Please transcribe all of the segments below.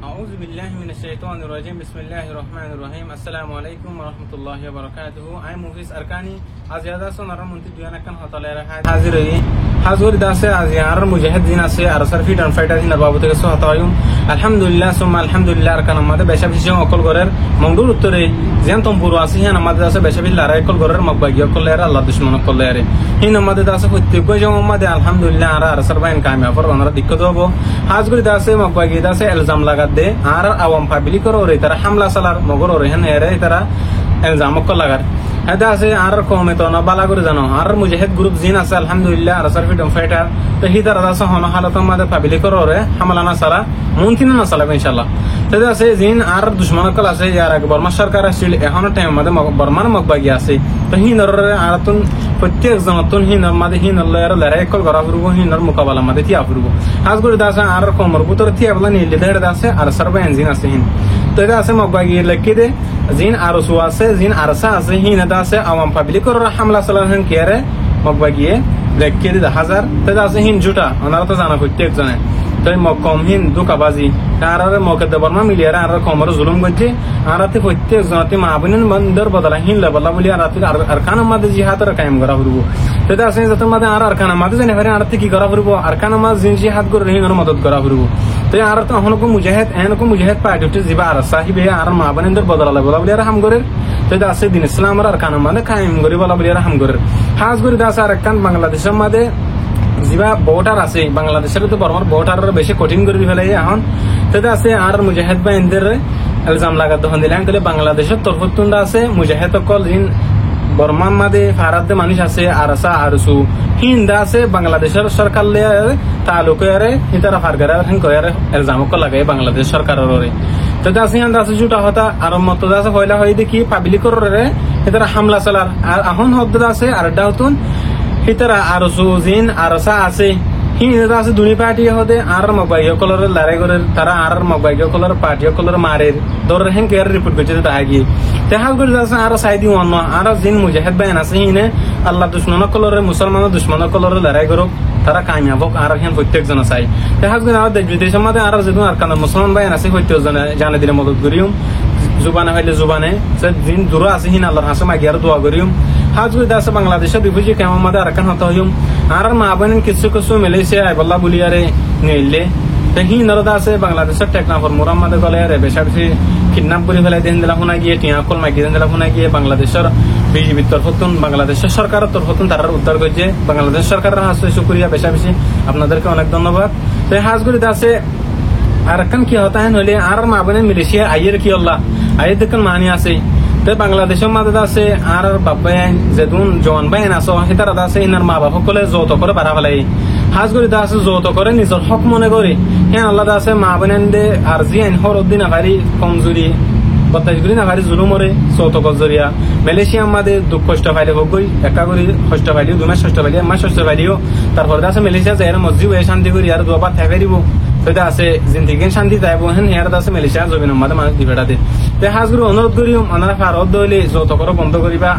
আউযু বিল্লাহি মিনাশ শাইতানির রাজিম বিসমিল্লাহির রহমানির রহিম আসসালামু আলাইকুম ওয়া রাহমাতুল্লাহি ওয়া বারাকাতুহু আই মুফিস আরকানি আজিয়াদা সোনার মন্ত্রী দুয়ানা কান হতালের হাজির হই হাজুর দাসে আজিয়ার মুজাহিদিন আছে আর সারফি ডান ফাইটার দিন বাবু থেকে সো হতায়ুম আলহামদুলিল্লাহ সুম্মা আলহামদুলিল্লাহ আরকান আমাদের বেশা বেশি অকল গরের মংদুর উত্তরে যেন তমপুর আছে হ্যাঁ আমাদের আছে বেশা বেশি লড়াই কল গরের মগবাগিয়া কলের আল্লাহ দুশমন কলের হিন আমাদের আছে প্রত্যেক জম আমাদের আলহামদুলিল্লাহ আর সারবাইন কামিয়াব ওনারা দিক্কত হবো হাজগুরি দাসে মগবাগি দাসে ইলজাম লাগাত দে আর আওয়াম পাবলিক ওরে তারা হামলা সালার মগর ওরে হেন এরে তারা ইলজাম কল লাগার হেদা আছে আর কমে তো না বালা করে জানো আর মুজাহিদ গ্রুপ জিন আছে আলহামদুলিল্লাহ আর সার ফ্রিডম ফাইটার তো হিদার দাসে হন হালত আমাদের পাবলিক ওরে হামলা না সারা মন্তিন না সালাবে ইনশাআল্লাহ তেদা আছে জিন আর দুশমন কল আছে ইয়ার আগে বর্মা সরকার আসছিল এখন টাইম আমাদের বর্মার মগবাগি আছে তো হিনর আর তুন প্রত্যেক জনতুন হিনর মাদে হিনর লড়াই কল করা ফুরবো হিনর মোকাবেলা মাদে তিয়া ফুরবো হাজগুড়ি দাসে আর কমর বুতর তিয়া বলা নিলে দেড় দাসে আর সারবা এনজিন আছে হিন তো এটা আছে মগবাগি লেখি দে জিন আর সু আছে জিন আরসা আছে হিন এটা আছে আওয়াম পাবলিক ওর হামলা চালান হেন কেরে মগবাগিয়ে লেখি দে হাজার তো এটা আছে হিন জুটা ওনারা তো জানা প্রত্যেক জনে তো মকম হিন দুকাবাজি আর মকে দেবর্মা মিলিয়ার আর কমর জুলুম করছে আর প্রত্যেক জনতে মাহবিন বন্দর বদলা হিন লেবলা বলি আর খান মাদে জিহাদের কায়েম করা ফুরবো তো এটা আছে যত মাদে আর খান মাদে জানে ভারে আর কি করা ফুরবো আর খান মাদ জিন জিহাদ করে হিনর মদত করা ফুরবো তো আর তো হনকো মুজাহিদ এনকো মুজাহিদ পার্টি উঠে জিবা আর সাহিবে আর মাহবিনদের বদলা বলা বলি আর হাম করে তো এটা আছে দিন ইসলাম আর খান মাদে কায়েম করে বলা বলি আর হাম করে হাজ করে দাস আর কান বাংলাদেশের মাদে জিবা বর্ডার আছে বাংলাদেশের তো বর্মার বর্ডার বেশি কঠিন করে ফেলাই এখন সেটা আছে আর মুজাহিদ বা এনদের ইলজাম লাগাত দহন দিলাম তাহলে বাংলাদেশের তরফতুন আছে মুজাহিদ কল জিন বর্মার মাদে ফারাদ মানুষ আছে আরসা আরসু হিন্দা আছে বাংলাদেশের সরকার তালুকেরে ইতারা ফারগারে হেন কয়ারে ইলজাম কল লাগাই বাংলাদেশ সরকারের ওরে তো আছে হিন্দা আছে জুটা হতা আর মত আছে হইলা হই দেখি পাবলিকর রে ইতারা হামলা চালার আর এখন হদ্দ আছে আর ডাউতুন হিতারা আর সুজিন আরসা আছে হিন্দা আছে দুনি পার্টি হতে আর মগবাই কলর লড়াই করে তারা আর মগবাই কলর পার্টি কলর মারে দর হেন কেয়ার রিপোর্ট করছে তাহাগি তেহাল করে আছে আর সাইদি অন্য আর জিন মুজাহিদ বাইন আছে হিনে আল্লাহ দুশমন কলরে মুসলমান দুশমন কলর লড়াই করুক তারা কামিয়াব হোক আর হেন প্রত্যেক জন চাই তেহাল করে আর দেশ বিদেশের মধ্যে আর যেহেতু আর কারণ মুসলমান বাইন আছে প্রত্যেক জনে জানে দিলে মদত করিম জুবানে হইলে জুবানে জিন দূর আছে হিন আল্লাহর হাসে মাগিয়ার দোয়া করিম হাজগুড়ি দাসে বাংলাদেশের বিভুজি কেমন মাদে আরাকান হতে হইম আর মা বোন কিছু কিছু মিলেছে আইবল্লা বলিয়ারে নিলে তো হি নরদা আছে বাংলাদেশের টেকনাফর মুরাম্মাদে গলে আরে বেশা বেশি কিডন্যাপ করে ফেলাই দেন দিলা শুনা গিয়ে টিয়া কল মাগি দেন দিলা শুনা গিয়ে বাংলাদেশের বিজেপির তরফতুন বাংলাদেশের সরকারের তরফতুন তারা উদ্ধার করছে বাংলাদেশ সরকারের হাসে শুক্রিয়া বেশা বেশি আপনাদেরকে অনেক ধন্যবাদ তো হাজগুড়ি দাসে আরাকান কি হতা হেন হইলে আর মা বোনের মিলেশিয়া আইয়ের কি আল্লাহ আইয়ের দেখেন মানি আছে বাংলাদেশের মাঝে আছে আর বাবাই যেদুন জওয়ান বাইন আছো সেটার আছে ইনার মা বাপ সকলে যৌত করে বাড়া ফেলাই হাজ করে আছে যৌত করে নিজের হক মনে করে হ্যাঁ আল্লাহ আছে মা বোনেন্দে আর জি আইন হরদ্দিন আকারি কমজুরি বত্তাইশগুলি নাকারি জুলুমরে যৌত গজরিয়া মালয়েশিয়া আমাদের দুঃখ কষ্ট ফাইলে হোক গই একা করে কষ্ট ফাইলিও 2 মাস কষ্ট ফাইলিও 1 মাস কষ্ট ফাইলিও তারপরে আছে মালয়েশিয়া যাই মসজিদ শান্তি করি আর দুবার থাকাই দিব সেটা আছে জিন্দিগি শান্তি যাইব হেন হেয়ার আছে মালয়েশিয়া জমিন আমাদের মানুষ দিবেটা দে তে হাজগুরু অনুরোধ করি ওনারা ফারদ দইলে যৌতুক বন্ধ করিবা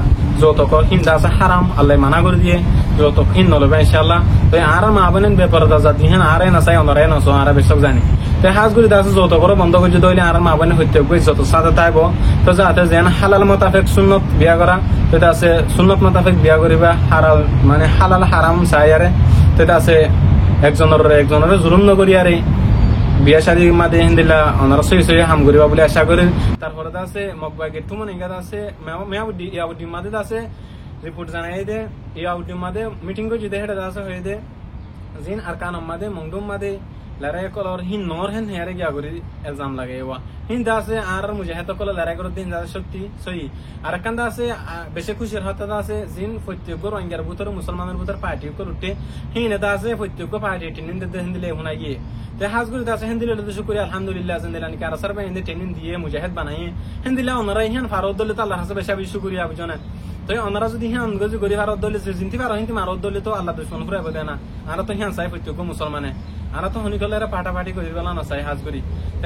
যৌতুক হিন্দা আছে হারাম আল্লাহ মানা করে দিয়ে যৌতুক হিন নলবা ইনশাআল্লাহ তো আর মা বোনেন ব্যাপারে জাতি হেন আরে না চাই ওনারাই নসো আর বেশক জানি তো হাজগুড়ি দাসে যৌতুক বন্ধ করে দইলে আর মা বোনে হইতে যত সাথে তাইব তো যাতে যেন হালাল মোতাবেক সুন্নত বিয়া করা তো আছে সুন্নত মোতাবেক বিয়া করিবা হালাল মানে হালাল হারাম চাই আরে তো আছে একজনের জুলুম নকরি আরে বিয়া শাদীর মাঝে হিন্দিলা ওনারা সই সই হাম করিবা বলে আশা করি তারপরে আছে মগবাগের তুমন ইঙ্গাত আছে মেয়াউডি ইয়াউডি মাঝে আছে রিপোর্ট জানাই দে ইয়াউডি মাঝে মিটিং করে যদি হেডে আছে হয়ে দে জিন আর কানম মাঝে মংডুম মাঝে লড়াই কলর হিন নর হেন হেয়ারে গিয়া করি ইলজাম লাগে ওয়া হিন্দা আছে আর মুজাহিদ কল লড়াই করে দিন যা শক্তি সই আর কান্দা আছে বেশি খুশির হাতে আছে জিন প্রত্যেক রোহিঙ্গার ভিতরে মুসলমানের ভিতরে পার্টি করে উঠে হিন এটা আছে প্রত্যেক পার্টি টিনিন দিতে হিন্দিলে হুনাই গিয়ে তে হাজগুড়ি দাসে হিন্দিলে শুকরিয়া আলহামদুলিল্লাহ জিন্দিলানি কার সারবে হিন্দি ট্রেনিং দিয়ে মুজাহিদ বানাই হিন্দিলা ওনারাই হিন ফারদ দলে তো আল্লাহর হাসে বেশি বেশি শুকরিয়া বুঝনা তো ওনারা যদি হিন গজি গরি ফারদ দলে জিনতি পারো হিন্দি মারদ দলে তো আল্লাহ দুশমন ফুরাই বলে না আর তো হিন চাই প্রত্যেক মুসলমানে আর তো হনি কলে পাটাপাটি করি বেলা না চাই হাজ করি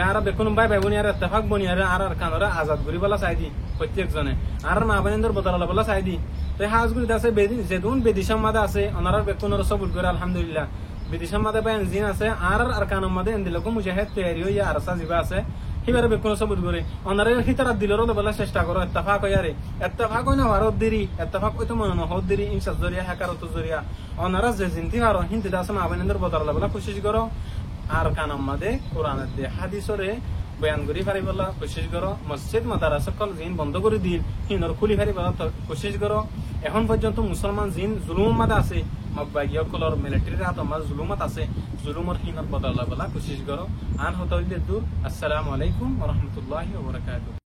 আর বেকুন ভাই ভাই বোনিয়ার ইত্তেফাক বোনিয়ার আর কানরা আজাদ করি বেলা চাই দি প্রত্যেক জনে আর মা বোনেদের বদলা বলা চাই দি তো হাজ করি দাসে যেদুন বেদিশাম মাদা আছে ওনারা বেকুনের সবুত করে আলহামদুলিল্লাহ বিদেশের মধ্যে বায়ান জিন আছে আর আরকানের মধ্যে এন্দিলকো মুজাহিদ তৈরি হইয়া আরসা জিবা আছে হিবারে বেকুন সবুত করে অনারে হিতারা দিলরও বলা চেষ্টা করো ইত্তেফাক হইয়ারে ইত্তেফাক হই না হারত দেরি ইত্তেফাক হইতো মনে না হদ দেরি ইনসাস জরিয়া হাকারত জরিয়া অনারা যে জিনতি হারো হিন্দি দাসে মাবানেন্দ্র বদলা বলা কোশিশ করো আরকানের মধ্যে কোরআনের দে হাদিসরে বয়ান করি ফারি বলা কোশিশ করো মসজিদ মাদারা সকল জিন বন্ধ করে দিল হিনর খুলি ফারি বলা কোশিশ করো এখন পর্যন্ত মুসলমান জিন জুলুম মাদা আছে মকবাগিয়া কলর মিলিটারির হাত আমার জুলুমত আছে জুলুমর হিনর বদলা বলা কোশিশ করো আন হতে দূর। আসসালামু আলাইকুম ওয়া রাহমাতুল্লাহি ওয়া বারাকাতুহু।